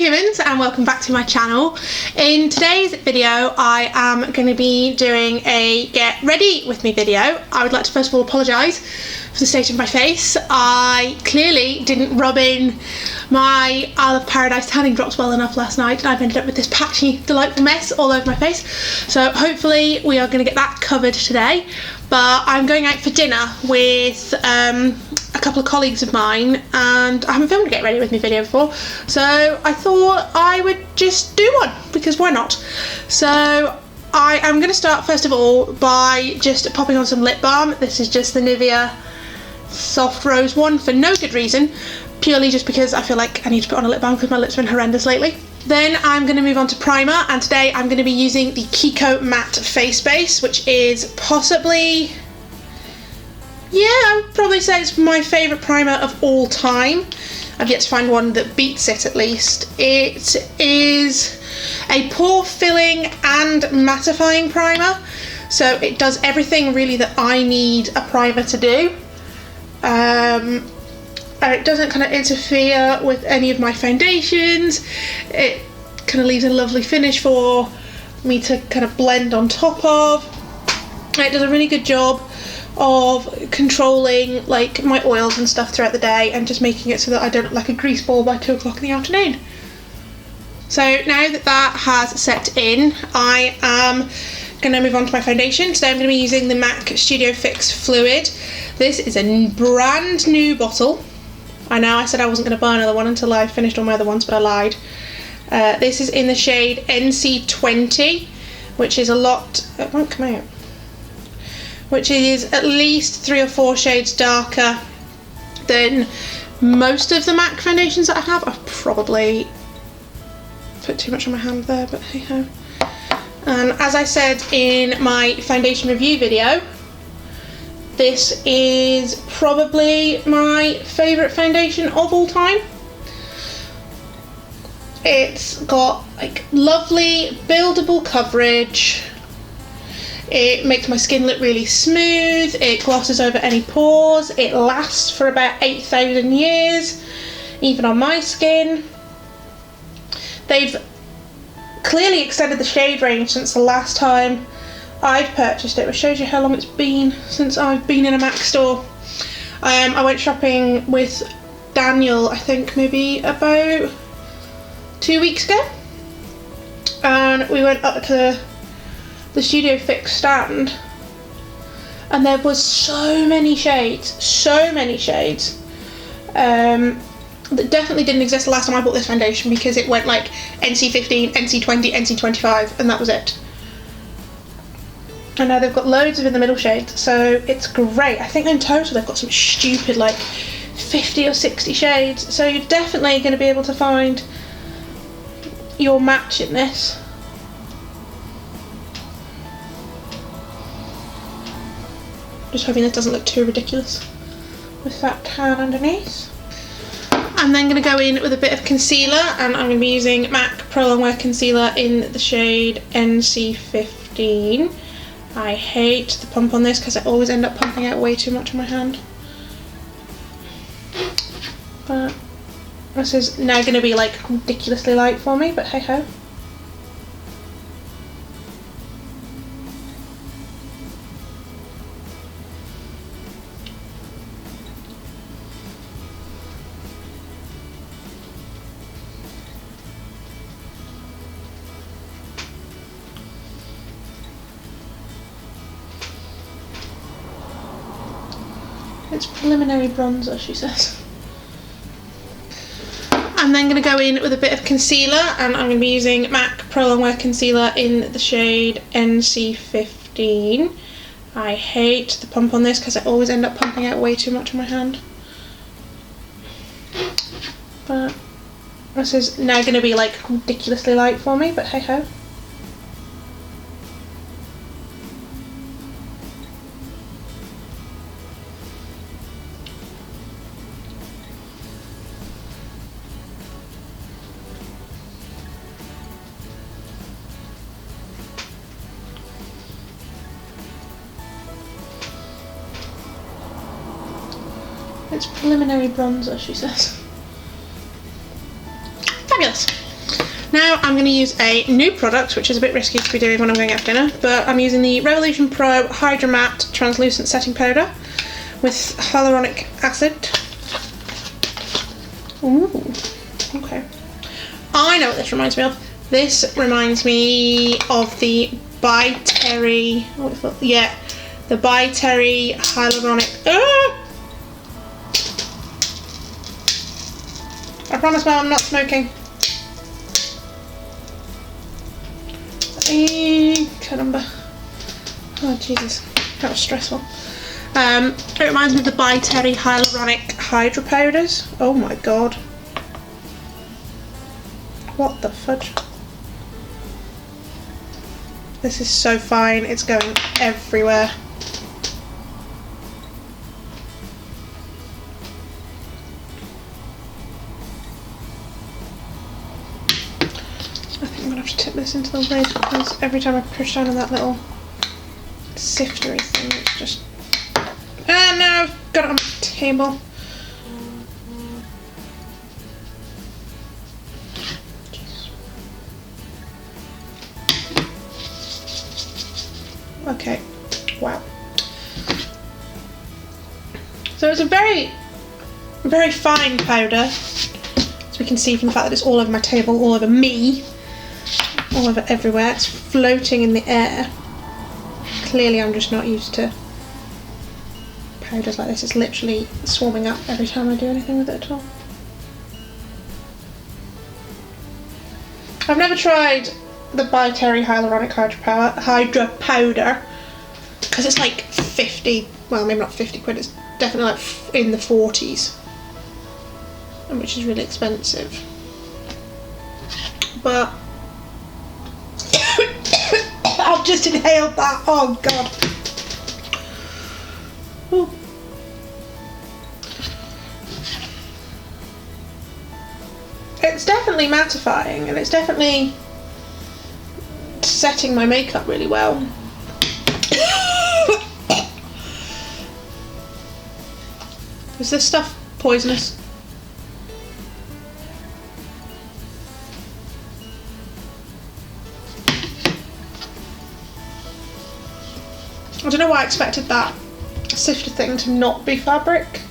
humans, and welcome back to my channel. In today's video I am going to be doing a get ready with me video. I would like to first of all apologise for the state of my face. I clearly didn't rub in my Isle of Paradise tanning drops well enough last night, and I've ended up with this patchy delightful mess all over my face. So hopefully we are going to get that covered today. But I'm going out for dinner with a couple of colleagues of mine, and I haven't filmed a get ready with me video before, so I thought I would just do one, because why not? So I am going to start first of all by just popping on some lip balm. This is just the Nivea Soft Rose one for no good reason, purely just because I feel like I need to put on a lip balm because my lips have been horrendous lately. Then I'm going to move on to primer, and today I'm going to be using the Kiko Matte Face Base, which is possibly, yeah, I would probably say it's my favourite primer of all time. I've yet to find one that beats it, at least. It is a pore filling and mattifying primer, so it does everything really that I need a primer to do. It doesn't kind of interfere with any of my foundations. It kind of leaves a lovely finish for me to kind of blend on top of. It does a really good job of controlling like my oils and stuff throughout the day, and just making it so that I don't look like a grease ball by 2 o'clock in the afternoon. So now that that has set in, I am going to move on to my foundation. So I'm going to be using the MAC Studio Fix Fluid. This is a brand new bottle. I know I said I wasn't going to buy another one until I finished all my other ones, but I lied. This is in the shade NC20, which is a lot, it won't come out, which is at least 3 or 4 shades darker than most of the MAC foundations that I have. I've probably put too much on my hand there, but hey ho. And as I said in my foundation review video, this is probably my favourite foundation of all time. It's got like lovely buildable coverage. It makes my skin look really smooth. It glosses over any pores. It lasts for about 8,000 years, even on my skin. They've clearly extended the shade range since the last time I've purchased it, which shows you how long it's been since I've been in a MAC store. I went shopping with Daniel, I think maybe about 2 weeks ago, and we went up to the Studio Fix stand, and there was so many shades that definitely didn't exist the last time I bought this foundation, because it went like NC15, NC20, NC25, and that was it. And now they've got loads of in the middle shades, so it's great. I think in total they've got some stupid like 50 or 60 shades, so you're definitely going to be able to find your match in this. Just hoping this doesn't look too ridiculous with that tan underneath. I'm then going to go in with a bit of concealer, and I'm going to be using MAC Pro Longwear Concealer in the shade NC15. I hate the pump on this because I always end up pumping out way too much on my hand. But this is now going to be like ridiculously light for me, but hey ho. It's preliminary bronzer, she says. I'm then going to go in with a bit of concealer, and I'm going to be using MAC Pro Longwear Concealer in the shade NC15. I hate the pump on this because I always end up pumping out way too much on my hand. But this is now going to be like ridiculously light for me, but hey ho. It's preliminary bronzer, she says. Fabulous. Now I'm going to use a new product, which is a bit risky to be doing when I'm going out for dinner, but I'm using the Revolution Pro Hydra Matte Translucent Setting Powder with hyaluronic acid. Ooh, okay. I know what this reminds me of. This reminds me of the By Terry, the By Terry hyaluronic. I promise, Mum, I'm not smoking. Caramba. Oh Jesus, that was stressful. It reminds me of the By Terry hyaluronic Hydra powders. Oh my god. What the fudge? This is so fine, it's going everywhere. I think I'm gonna have to tip this into the lid because every time I push down on that little siftery thing, it's just... Ah no, I've got it on the table. Okay, wow. So it's a very, very fine powder, as we can see from the fact that it's all over my table, all over me, all over everywhere. It's floating in the air. Clearly I'm just not used to powders like this. It's literally swarming up every time I do anything with it at all. I've never tried the By Terry hyaluronic Hydra powder because it's like 50, well maybe not 50 quid, it's definitely like in the 40s, which is really expensive. But I've just inhaled that, oh god. Ooh. It's definitely mattifying and it's definitely setting my makeup really well. Is this stuff poisonous? I don't know why I expected that sifter thing to not be fabric.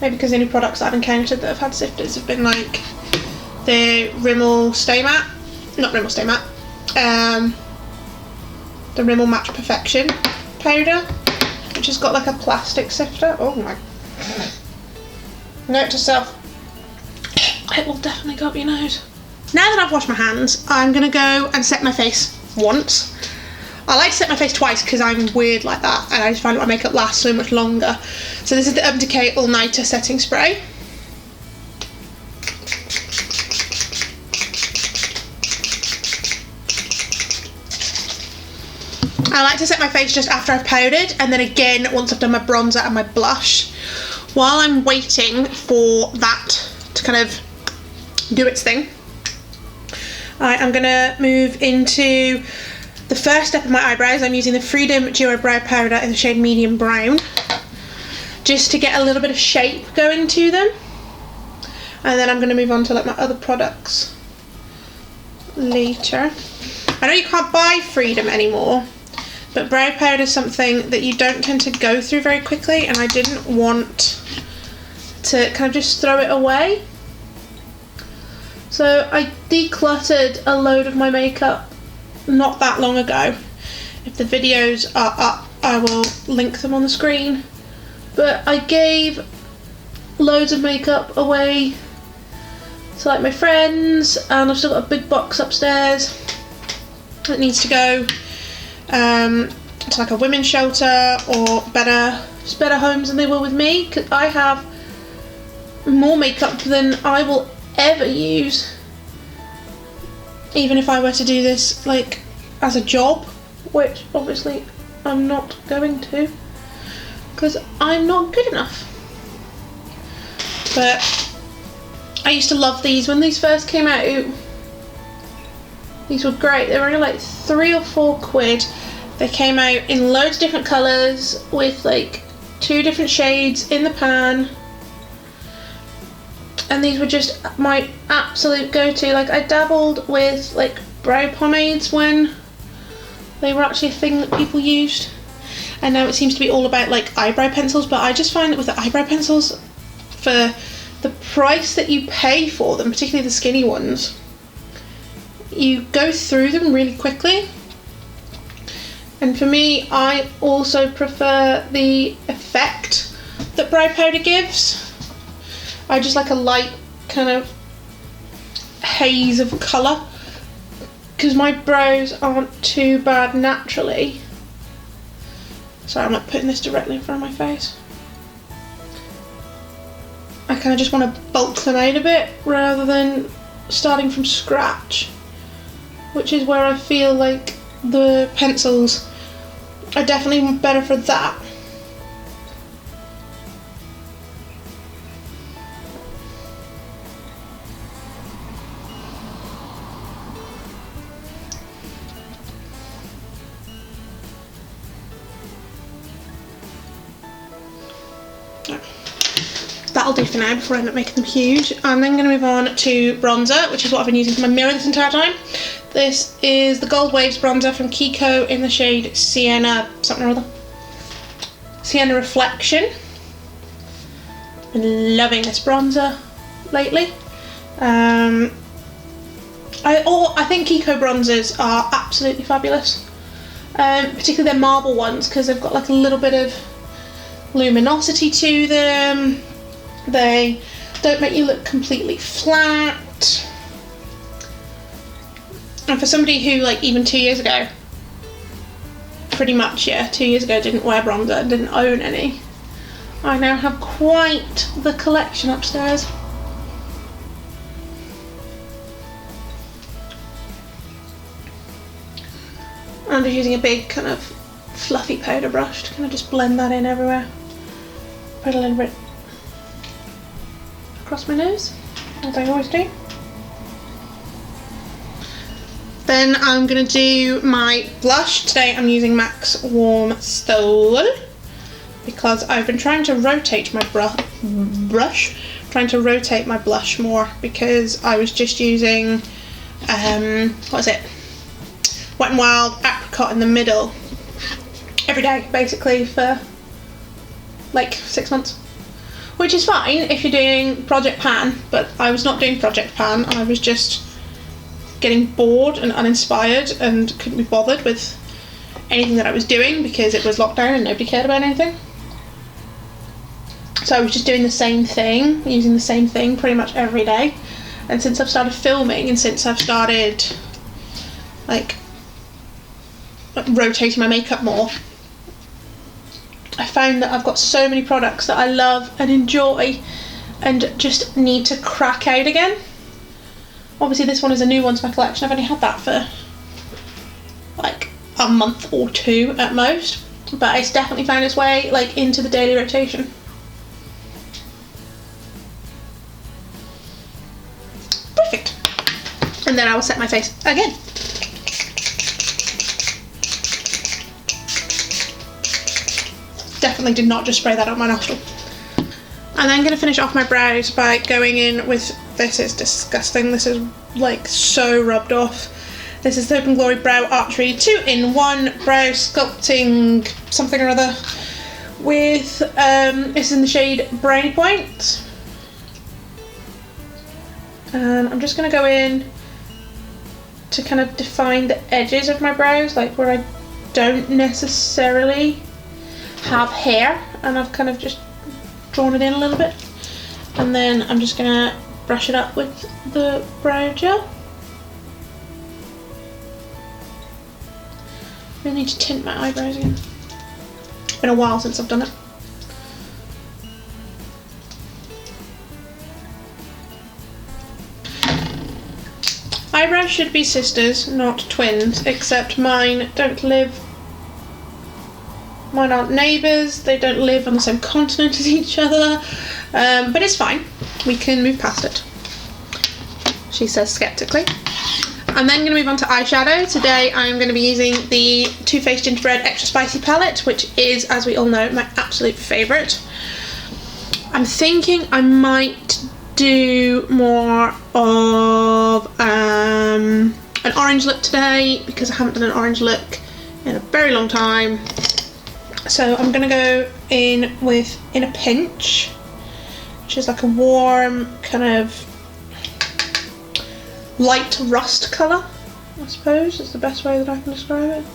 Maybe because the only products that I've encountered that have had sifters have been like the Rimmel Stay Matte, not Rimmel Stay Matte, the Rimmel Match Perfection powder, which has got like a plastic sifter. Oh my. Note to self, it will definitely go up your nose. Now that I've washed my hands, I'm going to go and set my face once. I like to set my face twice because I'm weird like that and I just find that my makeup lasts so much longer. So this is the Urban Decay All Nighter Setting Spray. I like to set my face just after I've powdered and then again once I've done my bronzer and my blush. While I'm waiting for that to kind of do its thing, I'm going to move into the first step of my eyebrows. I'm using the Freedom Duo Brow Powder in the shade Medium Brown just to get a little bit of shape going to them. And then I'm going to move on to like my other products later. I know you can't buy Freedom anymore, but brow powder is something that you don't tend to go through very quickly and I didn't want to kind of just throw it away. So I decluttered a load of my makeup not that long ago. If the videos are up, I will link them on the screen. But I gave loads of makeup away to like my friends, and I've still got a big box upstairs that needs to go to like a women's shelter or better homes than they were with me, because I have more makeup than I will ever use, even if I were to do this like as a job, which obviously I'm not going to because I'm not good enough. But I used to love these when these first came out. These were great. They were only like 3 or 4 quid. They came out in loads of different colours with like 2 different shades in the pan. and these were just my absolute go-to. Like, I dabbled with like brow pomades when they were actually a thing that people used, and now it seems to be all about like eyebrow pencils. But I just find that with the eyebrow pencils, for the price that you pay for them, particularly the skinny ones, you go through them really quickly. And for me, I also prefer the effect that brow powder gives. I just like a light kind of haze of colour, because my brows aren't too bad naturally. Sorry, I'm like putting this directly in front of my face. I kind of just want to bulk them out a bit rather than starting from scratch, which is where I feel like the pencils are definitely better for that. That'll do for now before I end up making them huge. I'm then going to move on to bronzer, which is what I've been using for my mirror this entire time. This is the Gold Waves bronzer from Kiko in the shade Sienna something or other. Sienna Reflection. Been loving this bronzer lately. I think Kiko bronzers are absolutely fabulous. Particularly their marble ones, because they've got like a little bit of luminosity to them. They don't make you look completely flat. And for somebody who, like, even 2 years ago, pretty much, yeah, 2 years ago didn't wear bronzer and didn't own any, I now have quite the collection upstairs. I'm just using a big kind of fluffy powder brush to kind of just blend that in everywhere. Put a little bit across my nose, as I always do. Then I'm going to do my blush. Today I'm using MAC's Warm Stole, because I've been trying to rotate my blush more, because I was just using, what is it? Wet n Wild Apricot in the middle every day, basically, for like 6 months. Which is fine if you're doing Project Pan, but I was not doing Project Pan. I was just getting bored and uninspired and couldn't be bothered with anything that I was doing because it was lockdown and nobody cared about anything. So I was just doing the same thing, using the same thing pretty much every day. And since I've started filming and since I've started like rotating my makeup more, I found that I've got so many products that I love and enjoy and just need to crack out again. Obviously this one is a new one to my collection. I've only had that for like a month or two at most, but it's definitely found its way like into the daily rotation. Perfect. And then I will set my face again. Definitely did not just spray that up my nostril. And then I'm going to finish off my brows by going in with, this is disgusting, this is like so rubbed off. This is the Hope and Glory Brow Archery 2-in-1 Brow Sculpting something or other with, it's in the shade Brownie Point. And I'm just going to go in to kind of define the edges of my brows, like where I don't necessarily have hair, and I've kind of just drawn it in a little bit, and then I'm just gonna brush it up with the brow gel. Really need to tint my eyebrows again. It's been a while since I've done it. Eyebrows should be sisters, not twins, except mine don't live. Mine aren't neighbours, they don't live on the same continent as each other, but it's fine, we can move past it, she says sceptically. I'm then going to move on to eyeshadow. Today I'm going to be using the Too Faced Gingerbread Extra Spicy palette, which is, as we all know, my absolute favourite. I'm thinking I might do more of an orange look today because I haven't done an orange look in a very long time. So I'm going to go in with In a Pinch, which is like a warm kind of light rust colour, I suppose is the best way that I can describe it.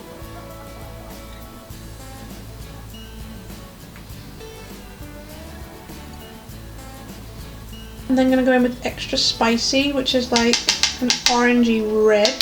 And then I'm going to go in with Extra Spicy, which is like an orangey red.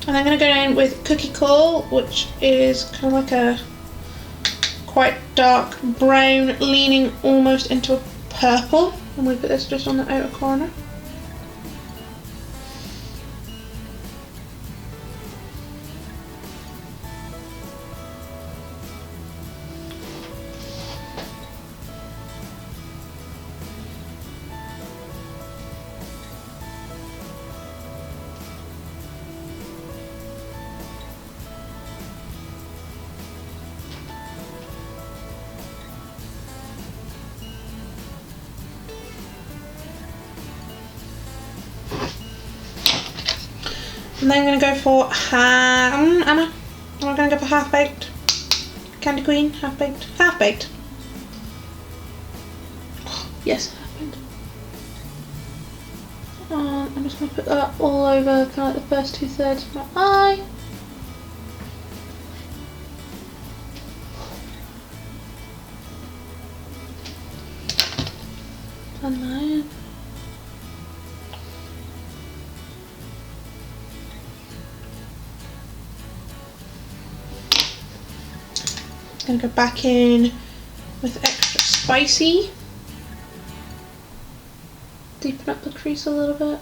And I'm going to go in with Cookie Call, which is kind of like a quite dark brown, leaning almost into a purple. I'm going to put this just on the outer corner. And then I'm going to go for Anna. I'm going to go for Half Baked. Candy Queen, Half Baked. Half Baked. Yes, Half Baked. I'm just going to put that all over kind of like the first 2/3 of my eye. And then I'm going to go back in with Extra Spicy. Deepen up the crease a little bit.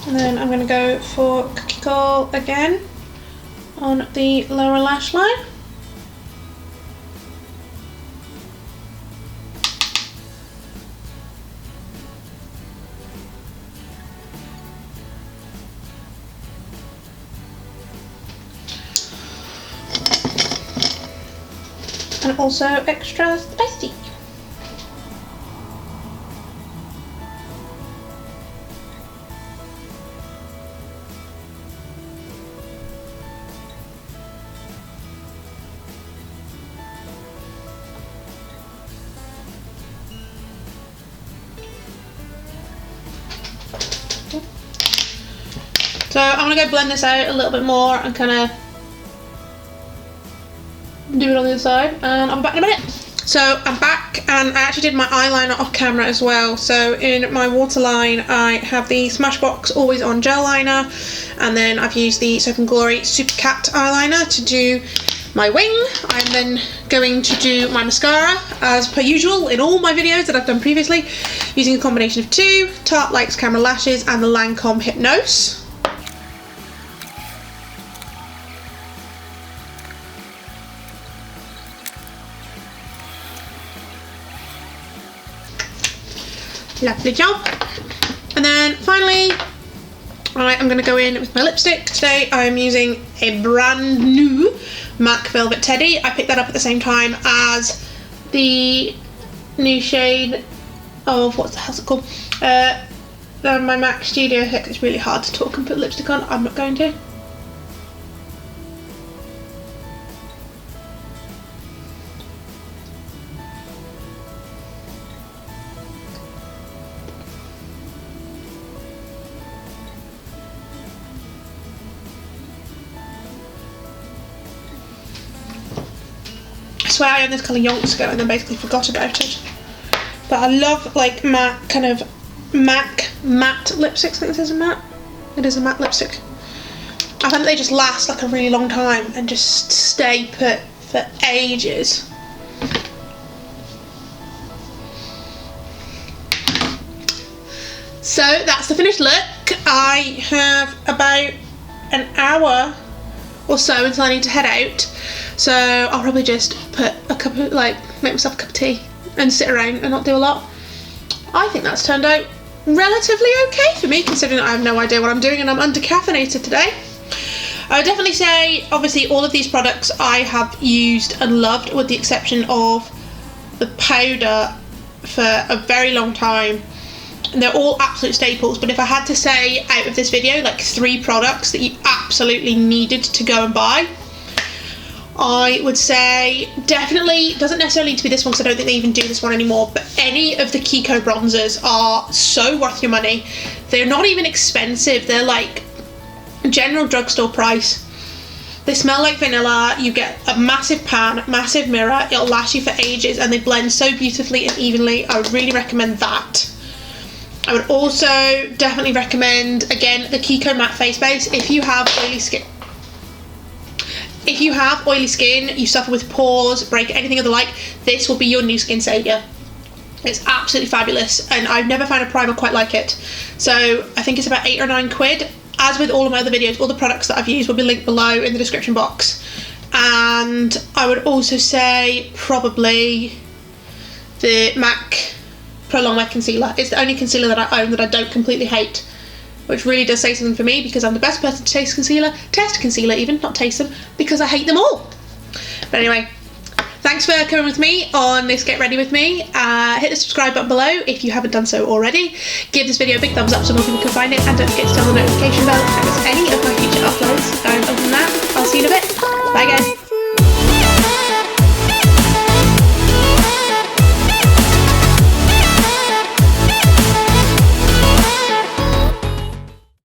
And then I'm going to go for Cookie Call again on the lower lash line. And also Extra Spicy. So I'm going to go blend this out a little bit more and kind of do it on the other side, and I'm back in a minute. So I'm back, and I actually did my eyeliner off camera as well. So in my waterline I have the Smashbox Always On Gel Liner, and then I've used the Soap & Glory Super Cat eyeliner to do my wing. I'm then going to do my mascara as per usual in all my videos that I've done previously, using a combination of two Tarte Lights Camera Lashes and the Lancome Hypnose. Lovely job. And then finally I'm going to go in with my lipstick. Today I'm using a brand new MAC Velvet Teddy. I picked that up at the same time as the new shade of, what the hell's it called? My MAC Studio. It's really hard to talk and put lipstick on. I'm not going to. I swear I owned this colour yonks ago and then basically forgot about it. But I love like matte, kind of matte lipsticks. I think this is a matte. It is a matte lipstick. I find that they just last like a really long time and just stay put for ages. So that's the finished look. I have about an hour or so until I need to head out, so I'll probably just put a cup of, like, make myself a cup of tea and sit around and not do a lot. I think that's turned out relatively okay for me, considering that I have no idea what I'm doing and I'm under-caffeinated today. I would definitely say, obviously, all of these products I have used and loved, with the exception of the powder, for a very long time. And they're all absolute staples, but if I had to say out of this video like 3 products that you absolutely needed to go and buy, I would say definitely, doesn't necessarily need to be this one because I don't think they even do this one anymore, but any of the Kiko bronzers are so worth your money. They're not even expensive, they're like general drugstore price. They smell like vanilla, you get a massive pan, massive mirror, it'll last you for ages, and they blend so beautifully and evenly. I would really recommend that. I would also definitely recommend, again, the Kiko matte face base. If you have oily skin, you suffer with pores, break, anything of the like, this will be your new skin saviour. It's absolutely fabulous, and I've never found a primer quite like it. So I think it's about 8 or 9 quid. As with all of my other videos, all the products that I've used will be linked below in the description box. And I would also say probably the MAC Pro Long Wear Concealer. It's the only concealer that I own that I don't completely hate, which really does say something for me, because I'm the best person to test concealer even, not taste them, because I hate them all. But anyway, thanks for coming with me on this Get Ready With Me. Hit the subscribe button below if you haven't done so already. Give this video a big thumbs up so more people can find it, and don't forget to turn on the notification bell if you miss any of my future uploads. And other than that, I'll see you in a bit. Bye guys.